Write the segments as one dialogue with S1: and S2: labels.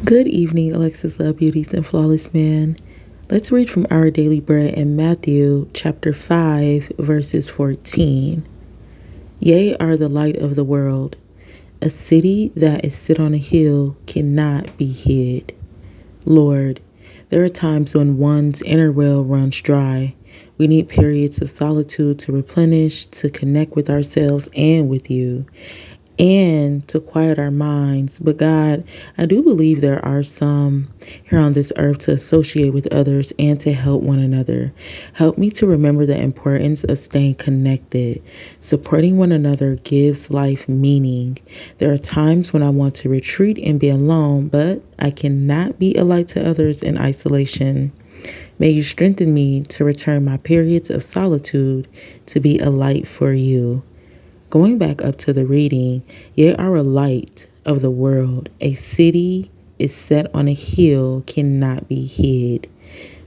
S1: Good evening, Alexis Love Beauties and Flawless Man. Let's read from Our Daily Bread in Matthew chapter 5, verses 14. Ye are the light of the world. A city that is set on a hill cannot be hid. Lord, there are times when one's inner well runs dry. We need periods of solitude to replenish, to connect with ourselves and with you, and to quiet our minds. But God, I do believe there are some here on this earth to associate with others and to help one another. Help me to remember the importance of staying connected. Supporting one another gives life meaning. There are times when I want to retreat and be alone, but I cannot be a light to others in isolation. May you strengthen me to return my periods of solitude to be a light for you. Going back up to the reading, ye are a light of the world. A city is set on a hill cannot be hid.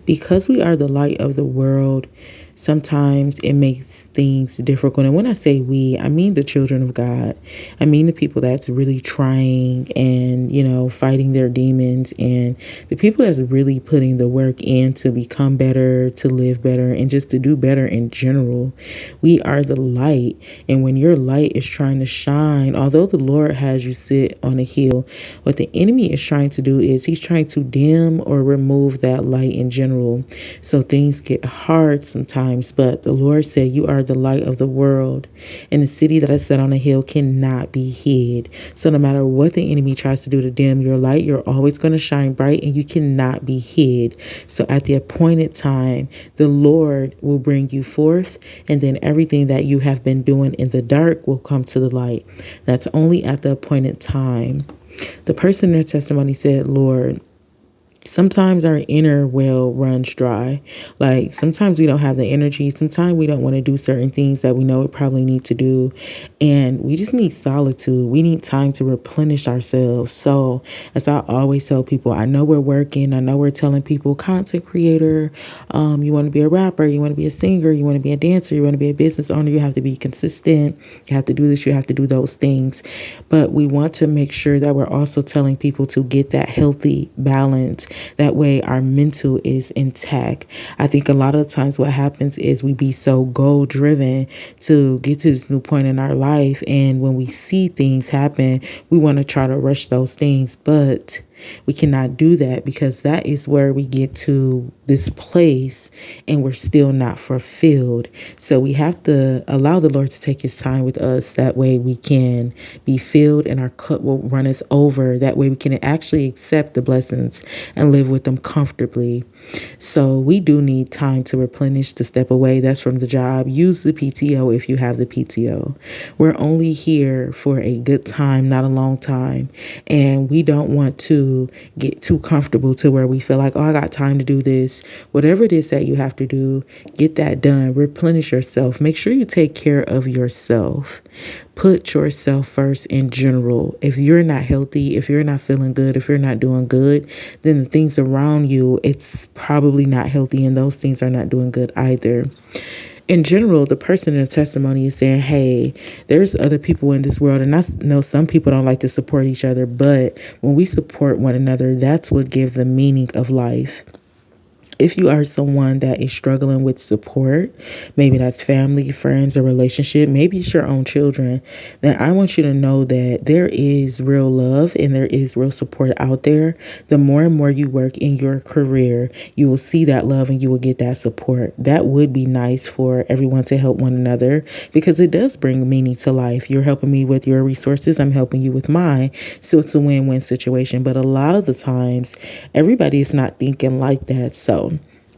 S1: Because we are the light of the world, sometimes it makes things difficult. And when I say we, I mean the children of God. I mean the people that's really trying and, fighting their demons, and the people that's really putting the work in to become better, to live better, and just to do better in general. We are the light. And when your light is trying to shine, although the Lord has you sit on a hill, what the enemy is trying to do is he's trying to dim or remove that light in general. So things get hard sometimes, but the Lord said, you are the light of the world, and the city that is set on a hill cannot be hid. So no matter what the enemy tries to do to dim your light, you're always going to shine bright and you cannot be hid. So at the appointed time, the Lord will bring you forth, and then everything that you have been doing in the dark will come to the light. That's only at the appointed time. The person in their testimony said, Lord, sometimes our inner well runs dry. Like sometimes we don't have the energy. Sometimes we don't want to do certain things that we know we probably need to do. And we just need solitude. We need time to replenish ourselves. So as I always tell people, I know we're working. I know we're telling people content creator. You want to be a rapper. You want to be a singer. You want to be a dancer. You want to be a business owner. You have to be consistent. You have to do this. You have to do those things. But we want to make sure that we're also telling people to get that healthy balance. That way our mental is intact. I think a lot of times what happens is we be so goal driven to get to this new point in our life. And when we see things happen, we want to try to rush those things. But we cannot do that, because that is where we get to this place and we're still not fulfilled. So we have to allow the Lord to take his time with us. That way we can be filled and our cup will runneth over. That way we can actually accept the blessings and live with them comfortably. So we do need time to replenish, to step away. That's from the job. Use the PTO if you have the PTO. We're only here for a good time, not a long time. And we don't want to get too comfortable to where we feel like, oh, I got time to do this. Whatever it is that you have to do, get that done. Replenish yourself. Make sure you take care of yourself. Put yourself first in general. If you're not healthy, if you're not feeling good, if you're not doing good, then the things around you, it's probably not healthy, and those things are not doing good either. In general, the person in the testimony is saying, hey, there's other people in this world. And I know some people don't like to support each other, but when we support one another, that's what gives the meaning of life. If you are someone that is struggling with support, maybe that's family, friends, a relationship, maybe it's your own children, then I want you to know that there is real love and there is real support out there. The more and more you work in your career, you will see that love and you will get that support. That would be nice for everyone to help one another, because it does bring meaning to life. You're helping me with your resources. I'm helping you with mine. So it's a win-win situation. But a lot of the times, everybody is not thinking like that.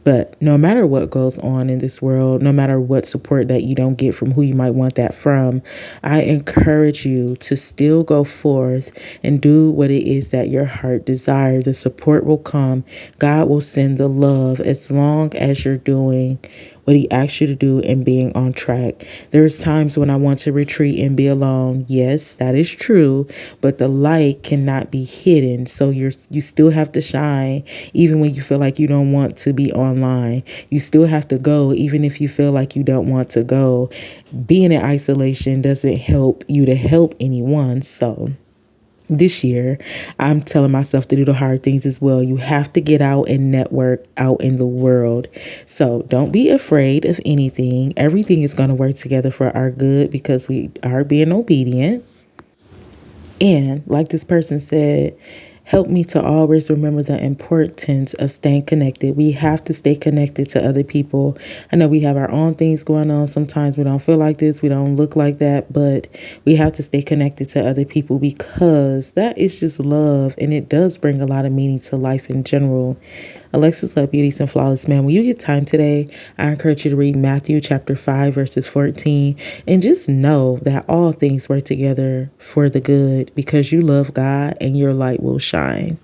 S1: But no matter what goes on in this world, no matter what support that you don't get from who you might want that from, I encourage you to still go forth and do what it is that your heart desires. The support will come. God will send the love as long as you're doing what he asks you to do and being on track. There's times when I want to retreat and be alone. Yes, that is true, but the light cannot be hidden. So you still have to shine even when you feel like you don't want to be online. You still have to go even if you feel like you don't want to go. Being in isolation doesn't help you to help anyone. So this year, I'm telling myself to do the hard things as well. You have to get out and network out in the world. So don't be afraid of anything. Everything is going to work together for our good because we are being obedient. And like this person said, help me to always remember the importance of staying connected. We have to stay connected to other people. I know we have our own things going on. Sometimes we don't feel like this, we don't look like that, but we have to stay connected to other people because that is just love, and it does bring a lot of meaning to life in general. Alexis Love Beauties and Flawless Man, when you get time today, I encourage you to read Matthew chapter 5, verses 14, and just know that all things work together for the good because you love God and your light will shine.